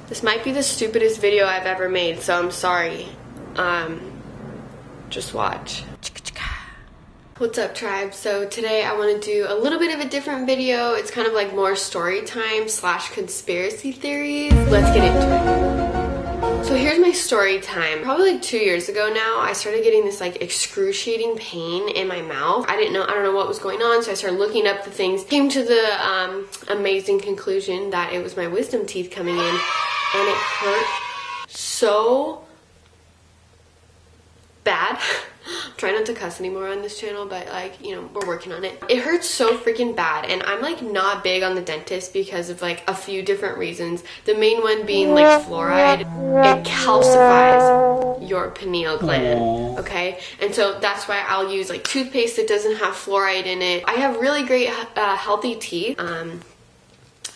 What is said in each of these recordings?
This might be the stupidest video I've ever made, so I'm sorry. Just watch. What's up, tribe? So today I want to do a little bit of a different video. It's kind of like more story time / conspiracy theories. Let's get into it. So here's my story time. Probably like 2 years ago now, I started getting this like excruciating pain in my mouth. I don't know what was going on, so I started looking up the things. Came to the amazing conclusion that it was my wisdom teeth coming in, and it hurt so bad. I'm trying not to cuss anymore on this channel, but like, you know, we're working on it. It hurts so freaking bad, and I'm like not big on the dentist because of like a few different reasons. The main one being like fluoride. It calcifies your pineal gland, okay? And so that's why I'll use like toothpaste that doesn't have fluoride in it. I have really great healthy teeth.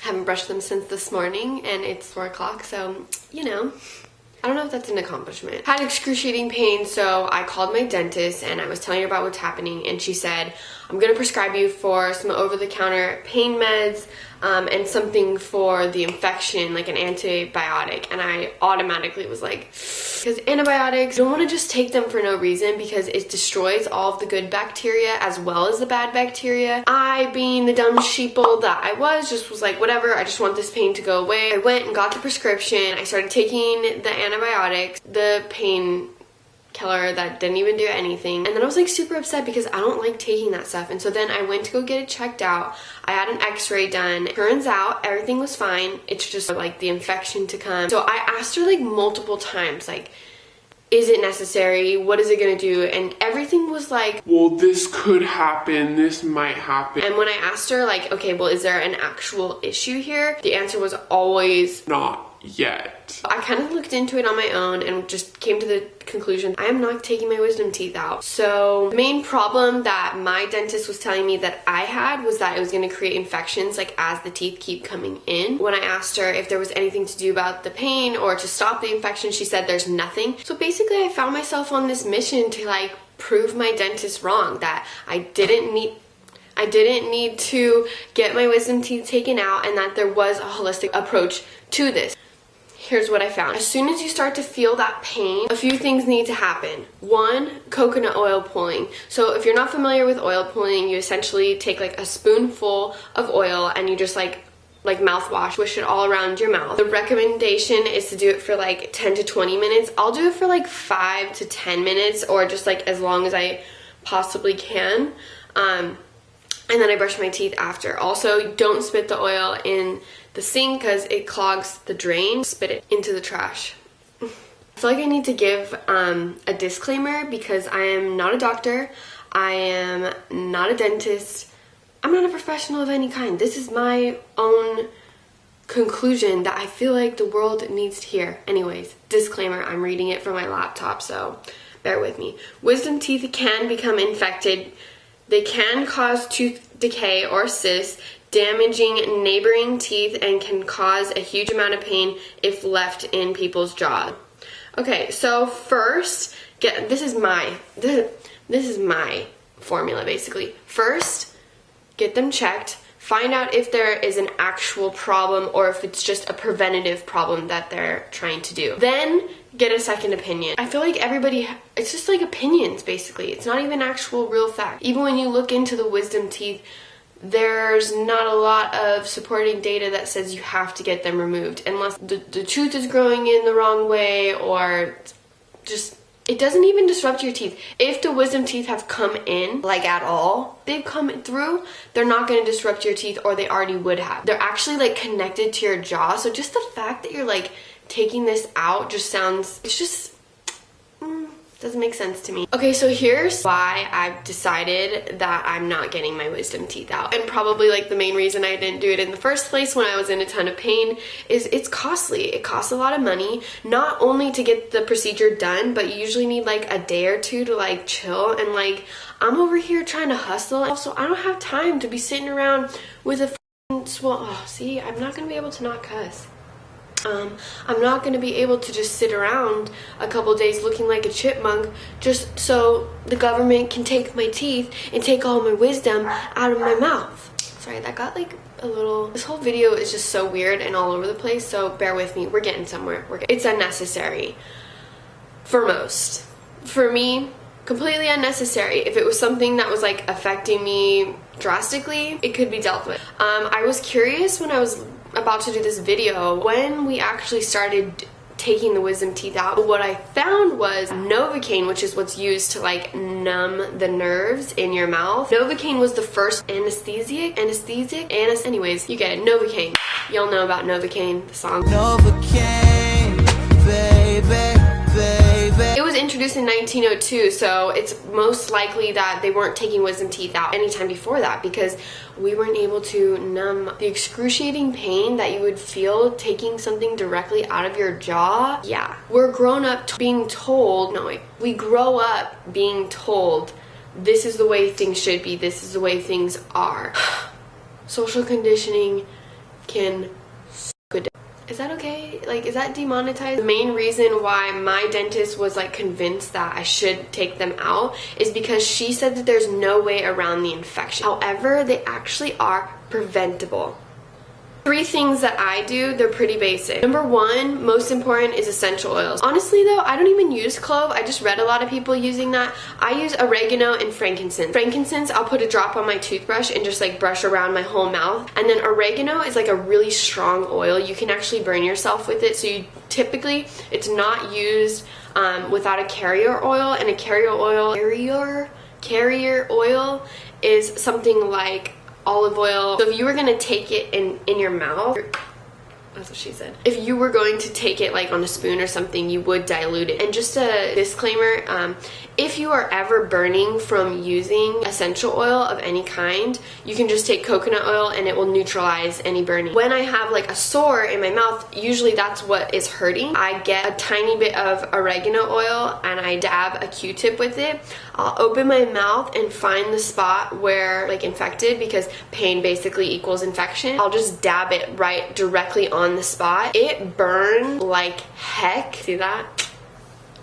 Haven't brushed them since this morning, and it's 4 o'clock, so you know, I don't know if that's an accomplishment. Had excruciating pain, so I called my dentist and I was telling her about what's happening, and she said, I'm gonna prescribe you for some over-the-counter pain meds and something for the infection, like an antibiotic. And I automatically was like, because antibiotics, you don't want to just take them for no reason because it destroys all of the good bacteria as well as the bad bacteria. I, being the dumb sheeple that I was, just was like, whatever, I just want this pain to go away. I went and got the prescription. I started taking the antibiotics, the pain killer that didn't even do anything, and then I was like super upset because I don't like taking that stuff. And so then I went to go get it checked out. I had an x-ray done. Turns out everything was fine. It's just like the infection to come. So I asked her like multiple times, like, is it necessary? What is it gonna do? And everything was like, well, this could happen, this might happen. And when I asked her like, okay, well, is there an actual issue here? The answer was always not yet. I kind of looked into it on my own and just came to the conclusion I am not taking my wisdom teeth out. So the main problem that my dentist was telling me that I had was that it was going to create infections like as the teeth keep coming in. When I asked her if there was anything to do about the pain or to stop the infection, she said there's nothing. So basically I found myself on this mission to like prove my dentist wrong, that I didn't need to get my wisdom teeth taken out, and that there was a holistic approach to this. Here's what I found. As soon as you start to feel that pain, a few things need to happen. One, coconut oil pulling. So if you're not familiar with oil pulling, you essentially take like a spoonful of oil and you just like mouthwash, swish it all around your mouth. The recommendation is to do it for like 10 to 20 minutes. I'll do it for like 5 to 10 minutes, or just like as long as I possibly can. And then I brush my teeth after. Also, don't spit the oil in the sink because it clogs the drain. Spit it into the trash. I feel like I need to give a disclaimer because I am not a doctor. I am not a dentist. I'm not a professional of any kind. This is my own conclusion that I feel like the world needs to hear. Anyways, disclaimer, I'm reading it from my laptop, so bear with me. Wisdom teeth can become infected. They can cause tooth decay or cysts, damaging neighboring teeth, and can cause a huge amount of pain if left in people's jaw. Okay, so first, this is my formula basically. First, get them checked. Find out if there is an actual problem or if it's just a preventative problem that they're trying to do. Then get a second opinion. I feel like it's just like opinions basically. It's not even actual real fact. Even when you look into the wisdom teeth, there's not a lot of supporting data that says you have to get them removed unless the tooth is growing in the wrong way, or just, it doesn't even disrupt your teeth. If the wisdom teeth have come in, like at all, they've come through, they're not going to disrupt your teeth, or they already would have. They're actually like connected to your jaw, so just the fact that you're like taking this out just sounds, it's just doesn't make sense to me. Okay, so here's why I've decided that I'm not getting my wisdom teeth out. And probably like the main reason I didn't do it in the first place when I was in a ton of pain is it's costly. It costs a lot of money, not only to get the procedure done, but you usually need like a day or two to like chill. And like, I'm over here trying to hustle. Also, I don't have time to be sitting around with a see, I'm not gonna be able to not cuss. I'm not going to be able to just sit around a couple days looking like a chipmunk just so the government can take my teeth and take all my wisdom out of my mouth. sorry, that got like a little, this whole video is just so weird and all over the place, so bear with me. We're getting somewhere. It's unnecessary for most. For me, completely unnecessary. If it was something that was like affecting me drastically, it could be dealt with. I was curious when I was about to do this video when we actually started taking the wisdom teeth out. What I found was Novocaine, which is what's used to like numb the nerves in your mouth. Novocaine was the first anyways, you get it, Novocaine. Y'all know about Novocaine, the song. Novocaine, baby. It was introduced in 1902, so it's most likely that they weren't taking wisdom teeth out anytime before that, because we weren't able to numb the excruciating pain that you would feel taking something directly out of your jaw. Yeah, we're grown up being told, we grow up being told this is the way things should be, this is the way things are. Social conditioning can suck. Is that okay? Like, is that demonetized? The main reason why my dentist was like convinced that I should take them out is because she said that there's no way around the infection. However, they actually are preventable. 3 things that I do, they're pretty basic. Number 1, most important, is essential oils. Honestly though, I don't even use clove. I just read a lot of people using that. I use oregano and frankincense. Frankincense, I'll put a drop on my toothbrush and just like brush around my whole mouth. And then oregano is like a really strong oil. You can actually burn yourself with it. So you typically, it's not used without a carrier oil, and a carrier oil is something like olive oil. So if you were gonna take it in your mouth, that's what she said. If you were going to take it like on a spoon or something, you would dilute it. And just a disclaimer, if you are ever burning from using essential oil of any kind, you can just take coconut oil and it will neutralize any burning. When I have like a sore in my mouth, usually that's what is hurting. I get a tiny bit of oregano oil and I dab a Q-tip with it. I'll open my mouth and find the spot where like infected, because pain basically equals infection. I'll just dab it right directly on the spot. It burns like heck. See that?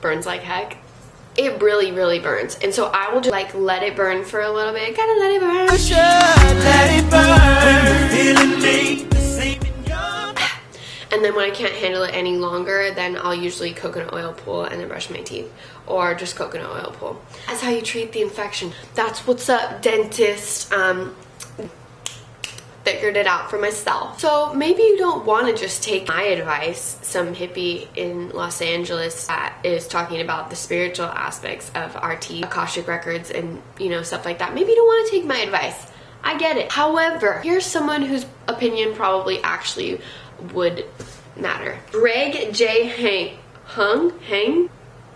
Burns like heck. It really, really burns. And so I will just like let it burn for a little bit. Gotta let it burn. I should let it burn. And then when I can't handle it any longer, then I'll usually coconut oil pull and then brush my teeth, or just coconut oil pull. That's how you treat the infection. That's what's up, dentist. Figured it out for myself. So maybe you don't want to just take my advice, some hippie in Los Angeles that is talking about the spiritual aspects of our teeth, Akashic records, and you know, stuff like that. Maybe you don't want to take my advice. I get it. However, here's someone whose opinion probably actually would matter. Greg J. Hung,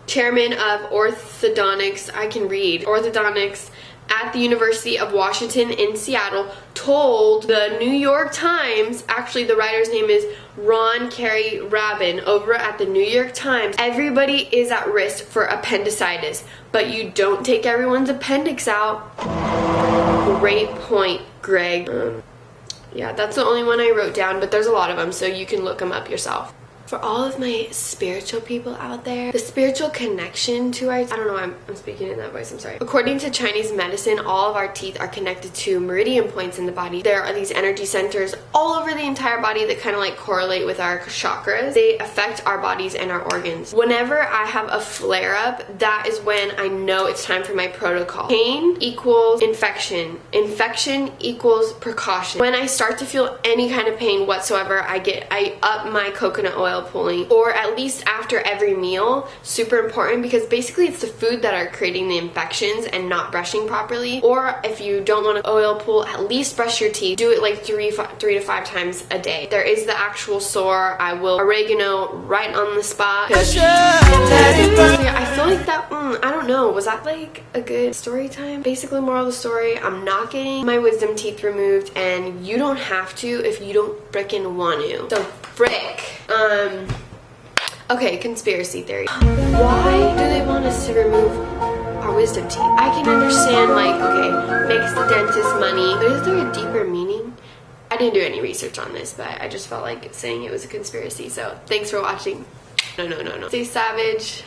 chairman of orthodontics, I can read, orthodontics at the University of Washington in Seattle, told the New York Times, actually the writer's name is Ron Carey Rabin, over at the New York Times, everybody is at risk for appendicitis, but you don't take everyone's appendix out. Great point, Greg. Yeah, that's the only one I wrote down, but there's a lot of them, so you can look them up yourself. For all of my spiritual people out there, the spiritual connection to our, I don't know why I'm speaking in that voice, I'm sorry. According to Chinese medicine, all of our teeth are connected to meridian points in the body. There are these energy centers all over the entire body that kind of like correlate with our chakras. They affect our bodies and our organs. Whenever I have a flare-up, that is when I know it's time for my protocol. Pain equals infection. Infection equals precaution. When I start to feel any kind of pain whatsoever, I up my coconut oil pulling, or at least after every meal. Super important, because basically it's the food that are creating the infections and not brushing properly. Or if you don't want to oil pull, at least brush your teeth. Do it like 3 to 5 times a day. There is the actual sore, I will oregano right on the spot. Yeah, I feel like that, I don't know, was that like a good story time? Basically, moral of the story, I'm not getting my wisdom teeth removed, and you don't have to if you don't frickin' want to. So frick. Okay, conspiracy theory. Why do they want us to remove our wisdom teeth? I can understand, like, okay, makes the dentist money, but is there a deeper meaning? I didn't do any research on this, but I just felt like saying it was a conspiracy, so thanks for watching. No. Stay savage.